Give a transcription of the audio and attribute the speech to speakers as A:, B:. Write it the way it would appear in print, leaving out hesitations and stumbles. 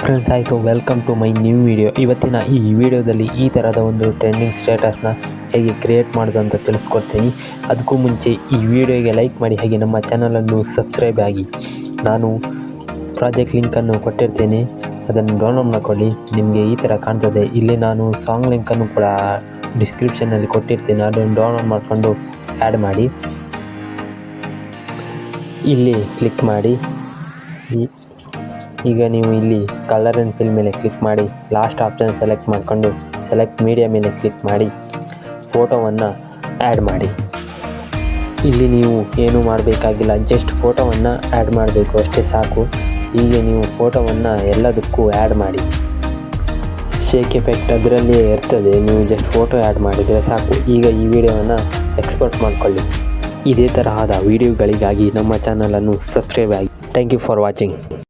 A: Friends, ಆಯಿತು, welcome to my new video. ಇವತ್ತಿನ ಈ ವಿಡಿಯೋದಲ್ಲಿ ಈ ಥರದ ಒಂದು ಟ್ರೆಂಡಿಂಗ್ ಸ್ಟೇಟಸ್ನ ಹೇಗೆ ಕ್ರಿಯೇಟ್ ಮಾಡೋದು ಅಂತ ತಿಳಿಸ್ಕೊಡ್ತೀನಿ. ಅದಕ್ಕೂ ಮುಂಚೆ ಈ ವಿಡಿಯೋಗೆ ಲೈಕ್ ಮಾಡಿ, ಹಾಗೆ ನಮ್ಮ ಚಾನಲನ್ನು ಸಬ್ಸ್ಕ್ರೈಬ್ ಆಗಿ. ನಾನು ಪ್ರಾಜೆಕ್ಟ್ ಲಿಂಕನ್ನು ಕೊಟ್ಟಿರ್ತೀನಿ, ಅದನ್ನು ಡೌನ್ಲೋಡ್ ಮಾಡ್ಕೊಳ್ಳಿ. ನಿಮಗೆ ಈ ಥರ ಕಾಣ್ತದೆ. ಇಲ್ಲಿ ನಾನು ಸಾಂಗ್ ಲಿಂಕನ್ನು ಕೂಡ ಡಿಸ್ಕ್ರಿಪ್ಷನ್ನಲ್ಲಿ ಕೊಟ್ಟಿರ್ತೀನಿ, ಅದನ್ನು ಡೌನ್ಲೋಡ್ ಮಾಡಿಕೊಂಡು ಆ್ಯಡ್ ಮಾಡಿ. ಇಲ್ಲಿ ಕ್ಲಿಕ್ ಮಾಡಿ. ಈಗ ನೀವು ಇಲ್ಲಿ ಕಲರ್ ಆ್ಯಂಡ್ ಫಿಲ್ ಮೇಲೆ ಕ್ಲಿಕ್ ಮಾಡಿ, ಲಾಸ್ಟ್ ಆಪ್ಷನ್ ಸೆಲೆಕ್ಟ್ ಮಾಡಿಕೊಂಡು ಸೆಲೆಕ್ಟ್ ಮೀಡಿಯಾ ಮೇಲೆ ಕ್ಲಿಕ್ ಮಾಡಿ ಫೋಟೋವನ್ನು ಆ್ಯಡ್ ಮಾಡಿ. ಇಲ್ಲಿ ನೀವು ಏನೂ ಮಾಡಬೇಕಾಗಿಲ್ಲ, ಜಸ್ಟ್ ಫೋಟೋವನ್ನು ಆ್ಯಡ್ ಮಾಡಬೇಕು ಅಷ್ಟೇ, ಸಾಕು. ಹೀಗೆ ನೀವು ಫೋಟೋವನ್ನು ಎಲ್ಲದಕ್ಕೂ ಆ್ಯಡ್ ಮಾಡಿ. ಶೇಕ್ ಎಫೆಕ್ಟ್ ಅದರಲ್ಲಿಯೇ ಇರ್ತದೆ, ನೀವು ಜಸ್ಟ್ ಫೋಟೋ ಆ್ಯಡ್ ಮಾಡಿದರೆ ಸಾಕು. ಈಗ ಈ ವಿಡಿಯೋವನ್ನು ಎಕ್ಸ್ಪೋರ್ಟ್ ಮಾಡಿಕೊಳ್ಳಿ. ಇದೇ ತರಹದ ವಿಡಿಯೋಗಳಿಗಾಗಿ ನಮ್ಮ ಚಾನಲನ್ನು ಸಬ್ಸ್ಕ್ರೈಬ್ ಆಗಿ. Thank you for watching.